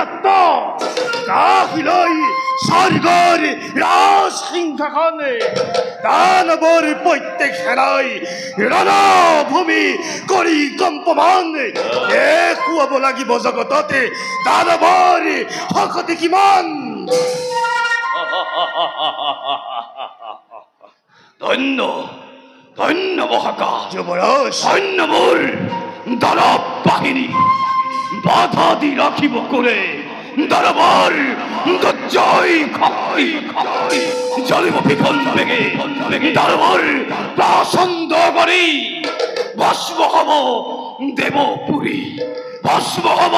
দত্ত কাহিলৈ স্বৰ্গৰ ৰাজসিংহাসনে দানৱৰ প্ৰত্যেক সেনাই ৰণভূমি কৰি কম্পমান দেখুৱাব লাগিব জগততে দানৱৰ শক্তি কিমান। ধন্য ধন্য মহাকাশ যুৱৰাজ, ধন্য মোৰ দানৱ বাহিনী বাধা দি ৰাখিব কোনে দানৱৰ দুৰ্জয় শক্তি জ্বলিব বিকল বেগে দানৱৰ প্ৰচণ্ড কৰি ভস্ম হব দেৱপুৰী ভস্ম হব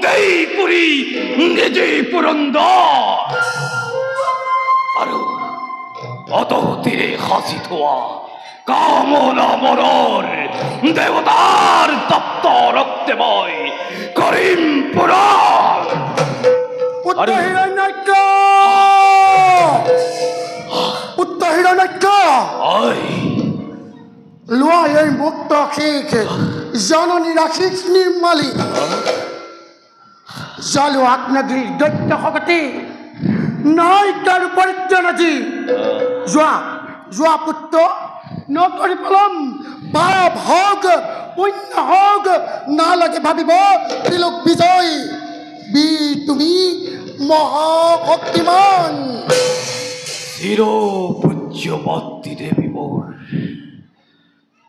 দেইপুৰী নিজে পুৰন্দৰ আৰু অততীৰে সাঁচি থোৱা কামনা মৰৰ দেৱতাৰ তপ্ত ৰক্তে মই কৰিম পুৰাণ। পুত্ৰ হিৰণ্যাক্ষ, পুত্ৰ হিৰণ্যাক্ষ, লোৱা এই মুক্ত শিখ জননী ৰাখিক নিৰ্মালী জলো আগ্নেয়গিৰিৰ দৈত্য শক্তি নাই তাৰ পৰিত্ৰাণ আজি। যোৱা যোৱা পুত্ৰ, নকৰি পলম পাপ হওক পুণ্য হওক নালাগে ভাবিব ত্ৰিলোক বিজয় বীৰ তুমি মহাশক্তিমান। চিৰ পূজ্যমতী দেৱী মোৰ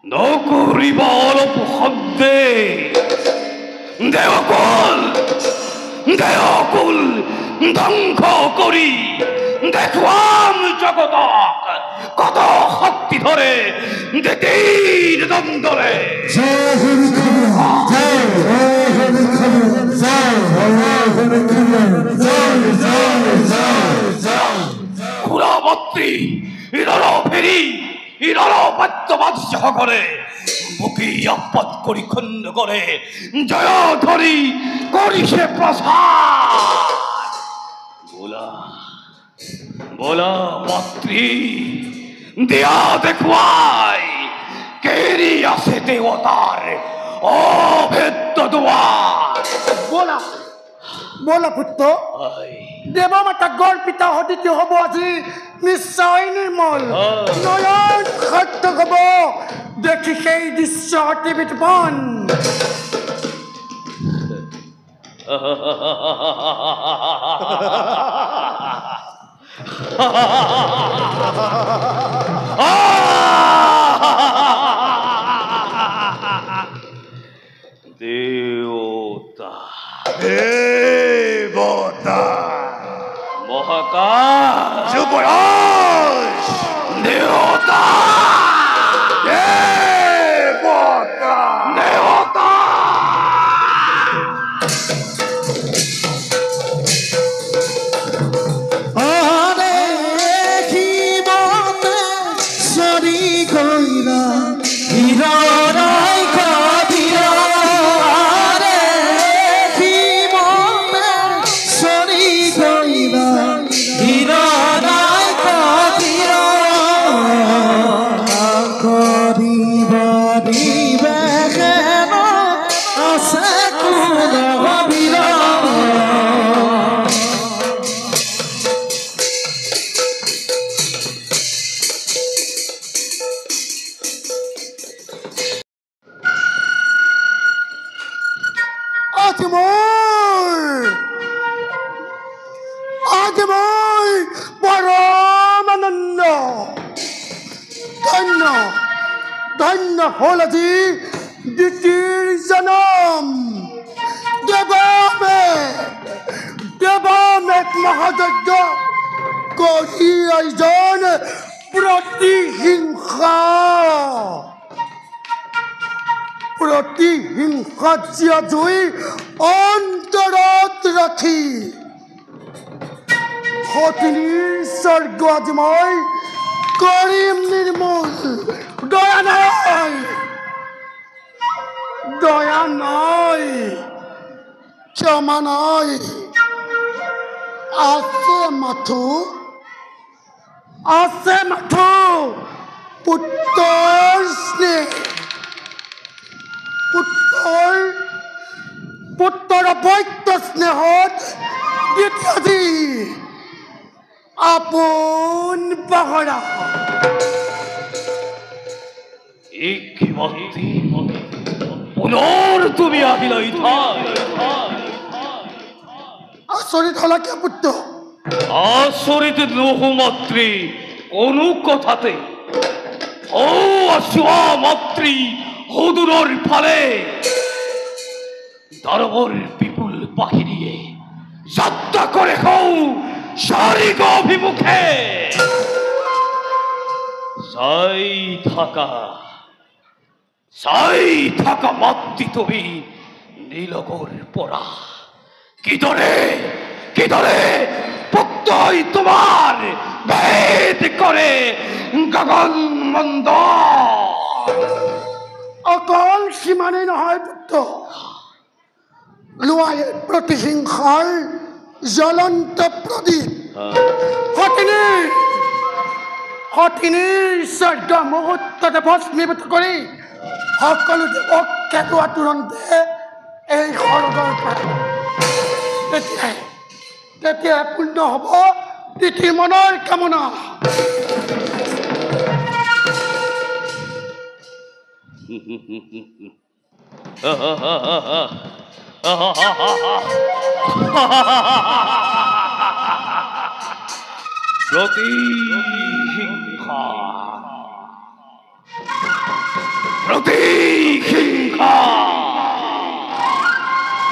নকৰিব অলপ শব্দে দেৱকুল দেৱকুল ধ্বংস কৰি দেখুৱাম জগতক কত শক্তি ধৰে দেৱীৰ দণ্ডৰে। খুৰামত্ৰী ফেৰি বাদ্যবাদ্যসকলে মুখী আপদ কৰি খণ্ড কৰে জয় ধৰি কৰিছে প্ৰচাৰ। বোলা বোলা মাতৃ দিয়া দেখুৱাই কেৰি আছে দেৱতাৰ অভেদ্য দুৱাৰ। বলা বলা পুত্ৰ, দেৱমাতা গৰ্পিতা সদিতি হব আজি নিশ্চয় নিৰ্মল নয়ন সাৰ্থক হব দেখি সেই দৃশ্য অতি বিতপন। দেৱতা দেৱতা মহাকাশ যুৱৰাজ, দেৱতা দেৱতা দেৱতা ধন্য হল আজি দ্বিতীয় জনম দেৱমেক মহাযজ্ঞ কৰি আয়োজন প্ৰতিহিংসা জিয়া জুই অন্তৰত ৰাখি সতিনীৰ স্বৰ্গ আজি মই কৰিম নিৰ্মূল। দয়া নাই, দয়া নাই, ক্ষমা নাই, আছে মাথো পুত্ৰৰ স্নেহ, পুত্ৰৰ পুত্ৰৰ বৈত্য স্নেহত দ্বিতীয়টি আপোন পাহৰা পুনৰ তুমি আহিলা ইঠাই আচৰিত হলা কিয় পুত্ৰ আচৰিত নহো মাতৃ কোনো কথাতে আসোৱা মাতৃ সদূৰৰ ফালে দানৱৰ বিপুল বাহিনীয়ে যাত্ৰা কৰে স্বৰ্গ অভিমুখে চাই থাকা মাতৃ তুমি নীলগৰ পৰা কিদৰে পুত্ৰই তোমাৰ ভেদ কৰে গগন মন্দৰ অকল সিমানেই নহয় পুত্ৰ লোৱাই প্ৰতিহিংসাৰ জ্বলন্ত প্ৰদীপ সতিনীৰ স্বৰ্গ মুহূৰ্ততে ভস্মীভূত কৰি সকলো দেৱক খেদোৱা তুৰন্তে এই স্বৰ্গৰ পৰা তেতিয়া পূৰ্ণ হ'ব তিথি মনৰ কামনা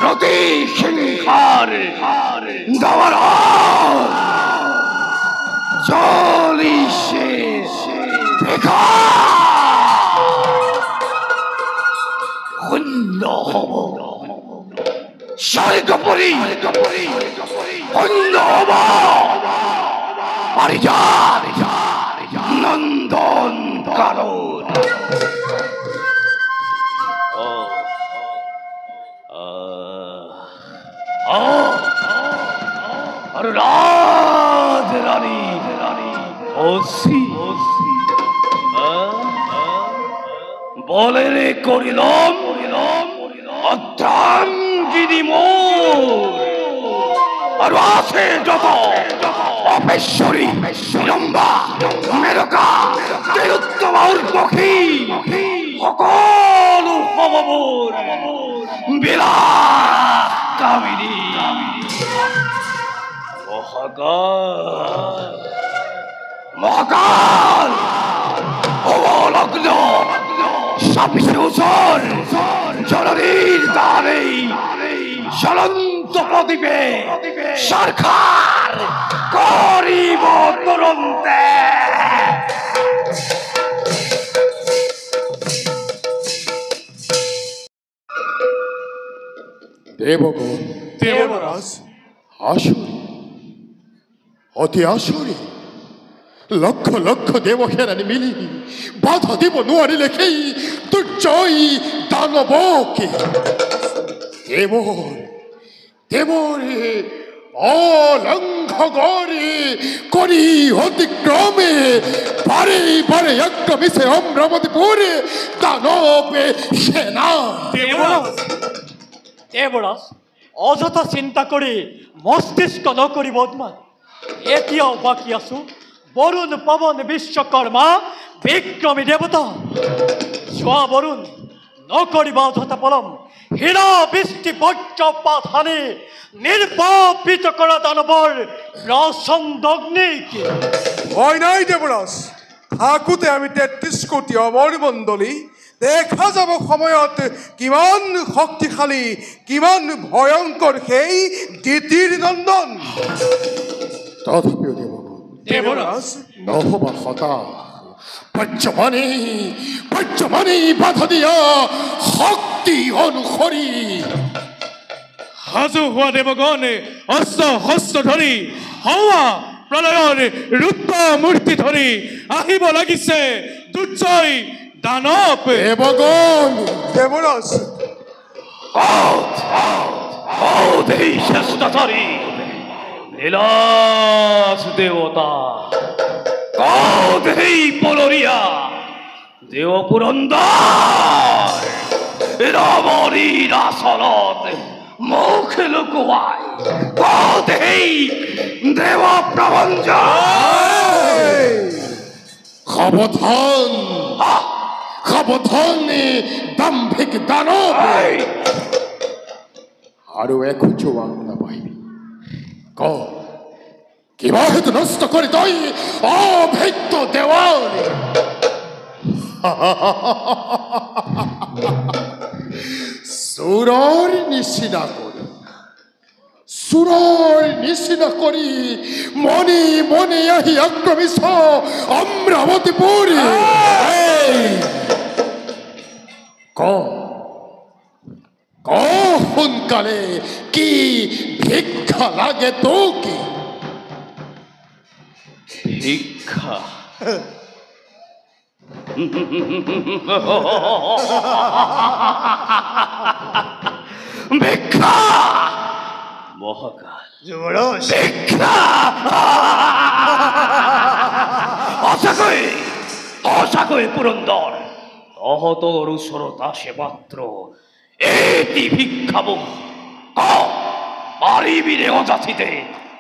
প্রতিহিংসার দাওয়ারা চলিছে দেখা শূন্য হব স্বর্গপুরী শূন্য হব পারিজাত নন্দন কানন আর রাজ রানী ওসি বলে রে করিলাম অর্ধাঙ্গিনী মোর আর আছে যত অপেশ্বরী লম্বা মেরকা তেরুত্তম পক্ষী সকল হবর বিলাস কামিনী মহাকাল অবলগ্ন সাপিসর জলনীর দ্বারে জ্বলন্ত প্রদীপে সরকার করিব তুরন্তে দেবরাজ আসুরি অতি আসুরি লক্ষ লক্ষ দেবহেরানি মিলি বাধা দেব নোয়ারি লেখেই দুর্জয় দানবকে দেবরে অলঙ্ঘ গরে করি অতিক্রমে পারে আক্রমিছে অম্রমতিপুরে দানবে সেনা দেবরাজ অযথা চিন্তা করে মস্তিষ্ক নকরি বদমান এতিয়াও বাকি আছো বরুণ পবন বিশ্বকর্মা বিক্রমী দেবতা যোৱা বরুণ নকরিবা অযথা পলম হীরা বৃষ্টি বজ্রপাত হানি নির্বাপিত করা দানবর প্রসন্দগ্নিকে ভয় নাই দেবরাজ থাকোঁতে আমি ৩৩ কোটি অমৰ মণ্ডলী দেখা যাব সময়ত কিমান শক্তিশালী কিমান ভয়ংকৰ সেই দ্বিতীয় নন্দন তথাপিও দেবরাজ নহবা হতাশ পঞ্চমণি বাধা দিয়া শক্তি অনুসৰি সাজু হোৱা দেৱগণ অস্ত্ৰ হস্ত ধৰি হাৱা প্ৰলয়ৰ ৰূপ মূৰ্তি ধৰি আহিব লাগিছে দুৰ্জয় দানৱ দেবরাজ এই শ্রেষ্ঠধরী বিলাস দেবতা এই পলরিয়া দেব পুরন্দর রমণীর আসনত মুখ লুকুয়ায় দেই দেব প্রবঞ্চ সাবধান সাবধান দাম্ভিক দানব আৰু একোচো আজ্ঞা পাইবি ক কিবা হেতু নষ্ট কৰি তই অভেদ্য দেৱাল চোৰৰ নিচিনা কৰি মনে মনে আহি আক্ৰমিছ অমৰাৱতীপুৰী ক সোনকালে কি ভিক্ষা লাগে তোকে ভিক্ষা ভিক্ষা মহাকাল যুবরাজ ভিক্ষা অসাকই পুরন্দর তহতর সরতা সে মাত্র এটি ভিক্ষাবু পারিবিরে অজাতিতে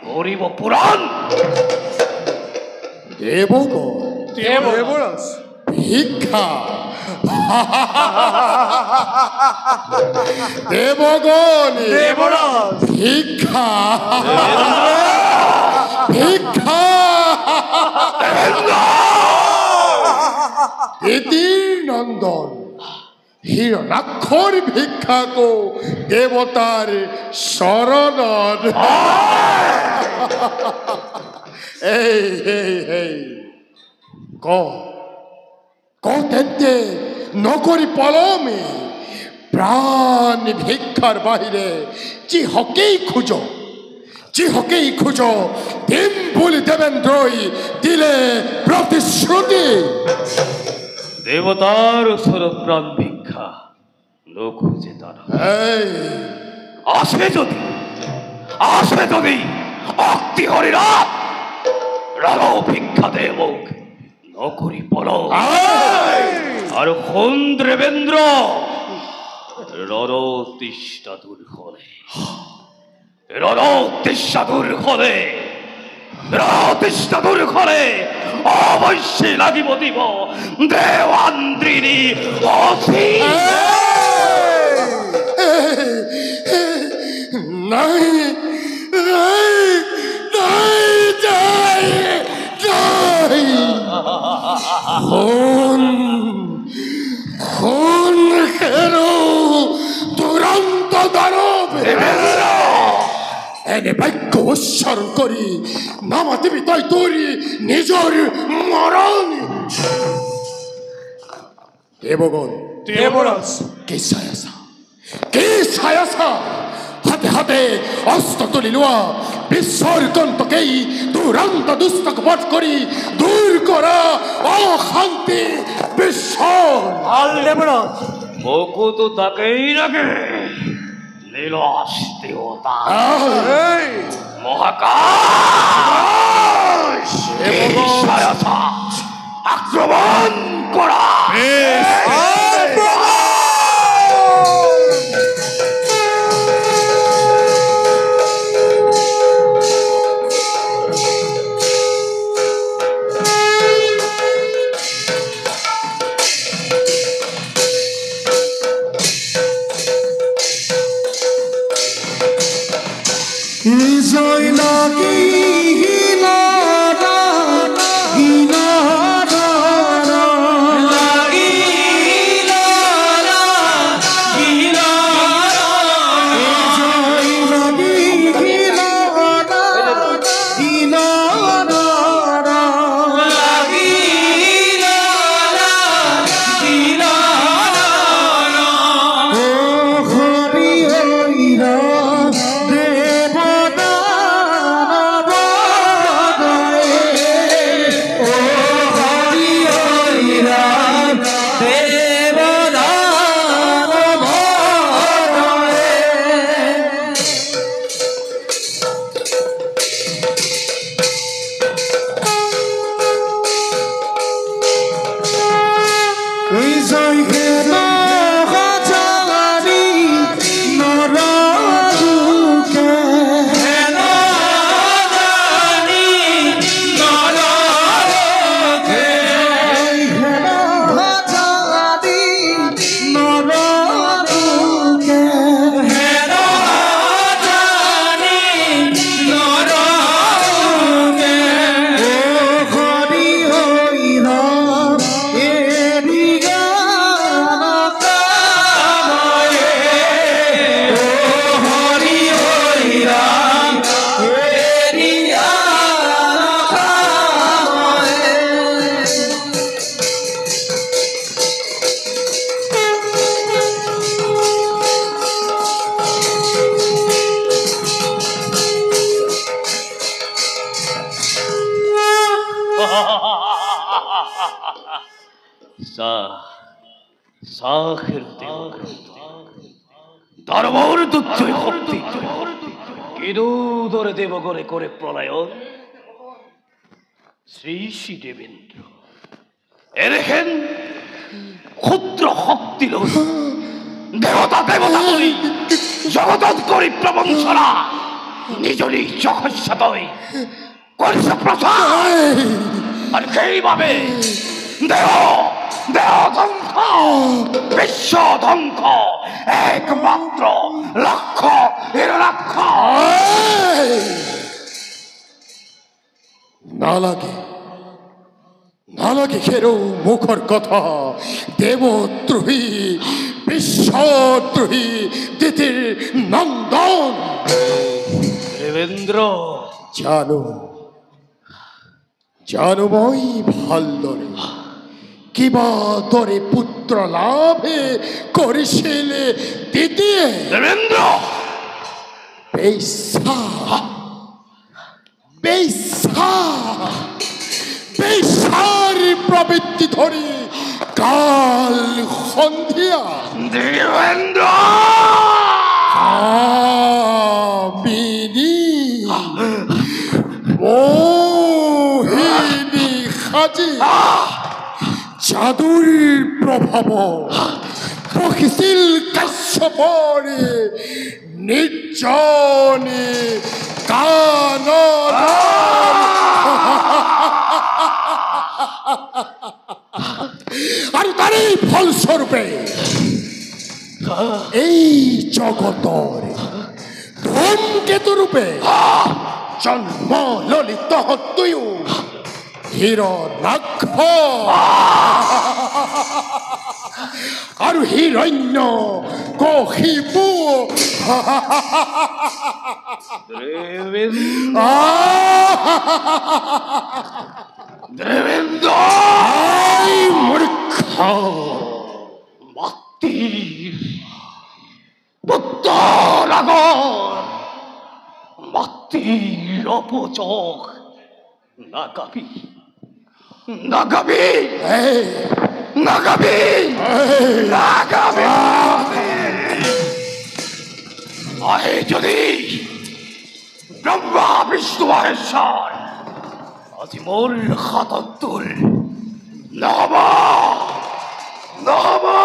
করিব পুরাণ দেবগণ দেবরাজ ভিক্ষা দেবগণ দেবরাজ ভিক্ষা ভিক্ষা দিদির নন্দন হিরণাক্ষর ভিক্ষাকো দেবতার শরণ এই কতেন্তে নকরি পলমে প্রাণ ভিক্ষার বাহিরে চিহকেই খুঁজো দিন বলি দেবেন্দ্রই দিলে প্রতিশ্রুতি দেবতার সরত প্রাণ ভিক্ষা নো খুঁজে তারা এই আসবে যদি অক্তি হরিরাত রণ ভিক্ষা দেবক নকরি পল আর হন দেবেন্দ্র রণতিষ্ঠা দূর হলে অবশ্যই লাগিব দিব দেওয়ান্দ্রিনী অসি নাই দুরন্ত দানব এনে বাক্য উচ্চারণ করি নামা দিবি তাই তোরি নিজর মরণ দেবগণ দেবরাজ কে ছায়াসা হাতে হাতে অস্ত্র তুলি লোয়া বিসর্জনকেই দুরন্ত দুস্তক বট করি দূর করা অশান্তি বিশ্ব ভাল দেবরাজ মুকুট তাকেই লাগে নীলাস দেবতা মহাকাশ আক্রমণ করা দেবতা সাখের দরবার দুচ্ছই শক্তি কেদু ধরে দেবগরে করে প্রলয়ন শ্রী শ্রী দেবেন্দ্র এরেখেন ক্ষুদ্র শক্তি লোক দেবতা দেবতা করি জগদৎ করি প্রবঞ্চনা নিজ নিজ জগৎসাতই করিস প্রচার আর সেইভাবে দেহ দেহ ধ্বংস বিশ্ব ধ্বংস একমাত্র লক্ষ্য লক্ষ্য নালাগে খেরো মুখর কথা দেবদ্রোহী বিশ্বদ্রোহী তিতির নন্দন দেবেন্দ্র জানো মই ভাল্লরে কিবা তরে পুত্র লাভে করিছিলে দ্বিতীয় দেবেন্দ্র বেশার প্রবৃত্তি ধরি কাল সন্ধিয়া দেবেন্দ্র কামিনী মোহিনী সাজি জাদুর প্রভাব প্রকৃতিল কাশ্যপরে নির্জনে গান আর তারই ফলস্বরূপে এই জগতর ধূমকেতু রূপে জন্ম ললিত তুই হিরণ্যাক্ষ আর হিরণ্য কহিবু দেবেন্দ্র মূর্খ ভক্তি পুত্রাগর ভক্তির অপচক নাগাবি নাগাবি নাগাবি নাগাবি আহে যদি ব্রহ্মা বিষ্ণু মহেশ্বর আজি মোর হাততুল নমা নমা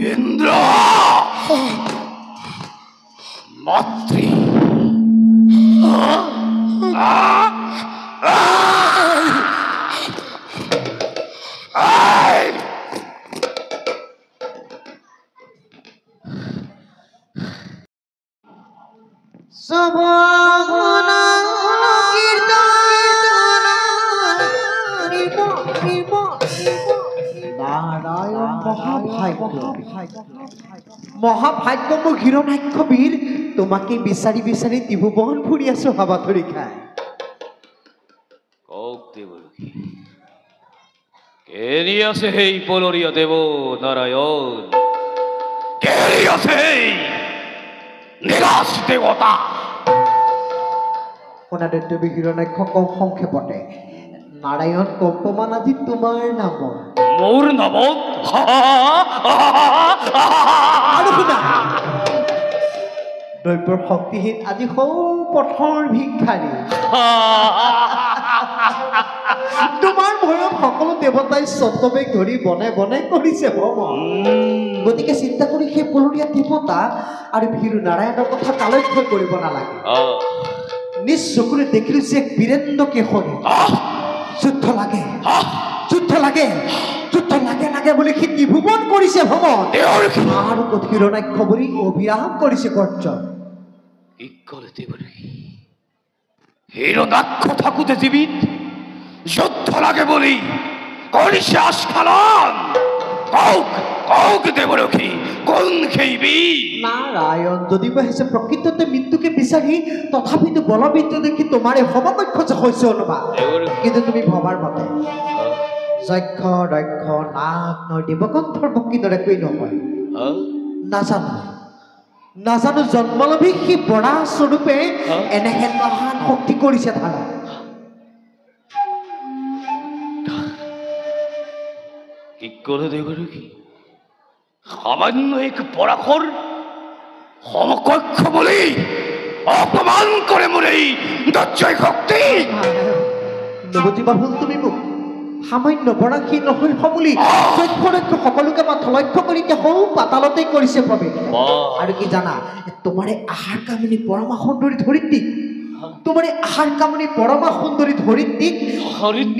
দেবেন্দ্র মাতৃ শ্রবণ কীর্তন নারায়ণ মহাভাগ্য মহাভাগ্য মোৰ হিৰণাক্ষ বীৰ তোমাকে বিচাৰি বিচাৰি ত্ৰিভুৱন ফুৰি আছো হাবা ধৰি খাই কওক দেৱৰূপী কেনি আছে সেই পলৰীয়া দেৱ নাৰায়ণ কেনি আছে সেই নিৰাশ দেৱতা শুনাদে তুমি হিৰণাক্ষ কম সংক্ষেপতে নাৰায়ণ কম্পমান আজি তোমাৰ নামৰ মোৰ নামত আৰু শুনা দ্ৰব্যৰ শক্তিহীন আজি সৌ পথৰ ভিক্ষাৰী তোমাৰ ভয়ত সকলো দেৱতাই ছদ্মবেগ ধৰি বনে বনে কৰিছে ভ্ৰমণ গতিকে চিন্তা কৰি সেই পলৰীয়া দেৱতা আৰু ভীৰু নাৰায়ণৰ কথা কালক্ষেপ কৰিব নালাগে নিজ চকুৰে দেখিলো যে বীৰেন্দ্ৰ কেশৰী যুদ্ধ লাগে যুদ্ধ লাগে যুদ্ধ লাগে লাগে বুলি সি ত্ৰিভুৱন কৰিছে ভ্ৰমণ আৰু হিৰণাক্ষ বুলি অভিৰাম কৰিছে গৰ্জন কি কৰে দেৱৰূপী হিৰণাক্ষ থাকোতে জীৱিত যুদ্ধ লাগে বুলি কৰিছে আস্ফালন কওক কওক দেৱৰূপী কোন সেই বীৰ নাৰায়ণ যদিও আহিছে প্ৰকৃততে মৃত্যুকে বিচাৰি তথাপিতো বলবিদ্য দেখি তোমাৰে সমকক্ষ যে হৈছে অনুবা কিন্তু তুমি ভবাৰ মতে যক্ষ দক্ষ নাগ নৰ দেৱকণ্ঠৰ ভক্তিৰ দৰে কৈ নহয় নাজানো নাজানো জন্মলভী সি বৰা স্বৰূপে এনেহেন মহান শক্তি কৰিছে ধাৰা কি কৰে দেৱৰূপী সামান্য এক পৰাশৰ সমকক্ষ বুলি অপমান কৰে মোৰ এই দৰ্জয় শক্তি নৱজিবা ভুল তুমি মোক সামান্য বৰাশী নহয় বুলি যক্ষ সকলোকে মাথা লক্ষ্য কৰি সৌ পাতালতে কৰিছে প্ৰৱেশ আৰু কি জানা তোমাৰে আহাৰ কামনি পৰমা সুন্দৰী ধৰিত্ৰীক তোমাৰে আহাৰ কামনি পৰমা সুন্দৰী ধৰিত্ৰীক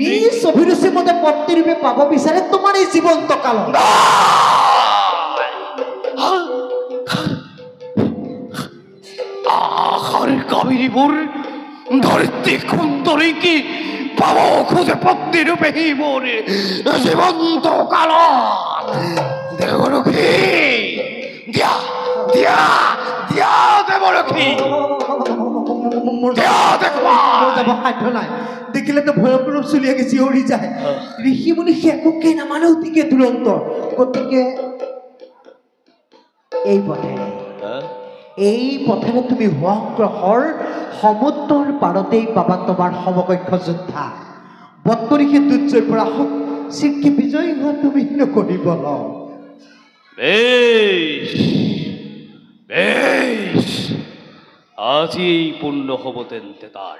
নিজ অভিৰুচি মতে পত্নী ৰূপে পাব বিচাৰে তোমাৰ এই জীৱন্ত কালত আহাৰ কামিনীবোৰ ধৰিত্ৰী সুন্দৰী কি পাব খোজে পত্নী ৰূপে সি মোৰ জীৱন্ত কালত দেৱৰূপী দিয়া দিয়া দিয়া দেৱৰূপী যাব সাধ্য নাই দেখিলেতো ভয়ংকৰ ৰূপ চুলিয়াকে চিঞৰি যায় ঋষি মুনি একোকে নামানে অতিকে দুৰন্ত গতিকে এই পথেৰে তুমি হোৱাগ্ৰহৰ সমুদ্ৰৰ পাৰতেই পাবা তোমাৰ সমকক্ষ যোদ্ধা বত্তৰিষে দুৰ্যয়ৰ পৰা শীঘ্ৰে বিজয়ী হোৱা তুমি নকৰিব বেশ বেশ আজি পূৰ্ণ হ'ব তেন্তে তাৰ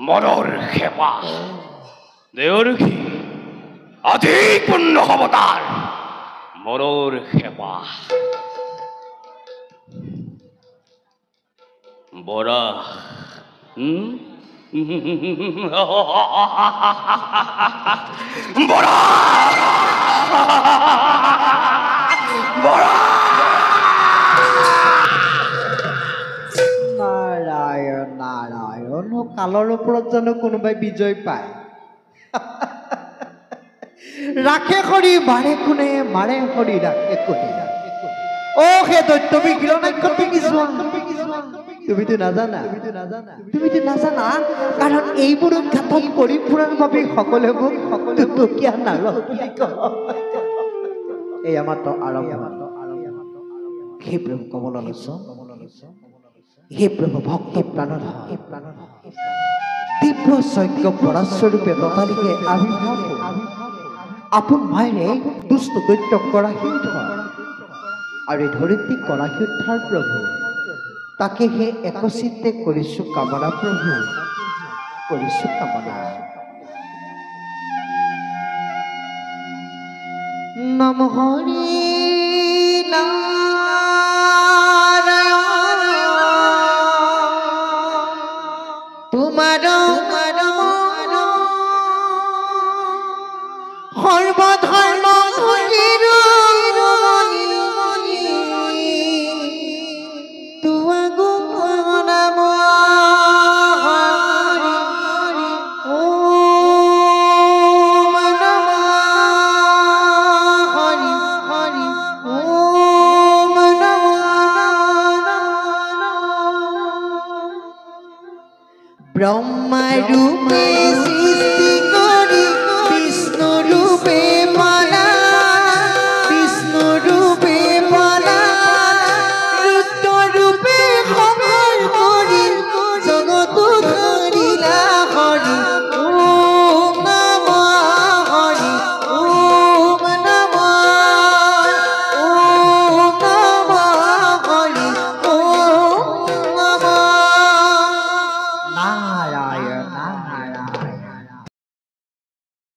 মনৰ খেপা দেৱৰূপী আজি পূৰ্ণ হ'ব তাৰ মনৰ খেপা বৰা বৰা বৰা নাৰায়ণ নাৰায়ণ কালৰ ওপৰত জানো কোনোবাই বিজয় পায় ৰাখে কৰি মাৰে কোনে মাৰে কৰি ৰাখে কোনে অ' হে দৈত্যবী হিৰণাক্ষ তুমি চোৱা তুমিতো নাজানা কাৰণ এইবোৰ উৎঘাটন কৰি ফুৰাৰ বাবে সকলোৱে মোক দুটকীয়া নাৰ বুলি কয় এয়া মাত্ৰ আৰম্ভ হে প্ৰভু কমল লোচন হে প্ৰভু ভক্ত প্ৰাণৰ তীব্ৰ যজ্ঞ পৰাস্বৰূপে ততালিকে আবিৰ্ভাৱ আপোন মায়েৰে দুষ্ট দৈত্য কৰাশী উদ্ধাৰ আৰু ধৰিত্ৰীক কৰাশী উদ্ধাৰ প্ৰভু তাকে হে একচিত্তে কৰিছো কামনা প্ৰভু কৰিছো কামনা নম হৰি নাৰায়ণ তোমাৰ সৰ্বধৰ্ম তুয়াগো ব্রহ্মা রূপে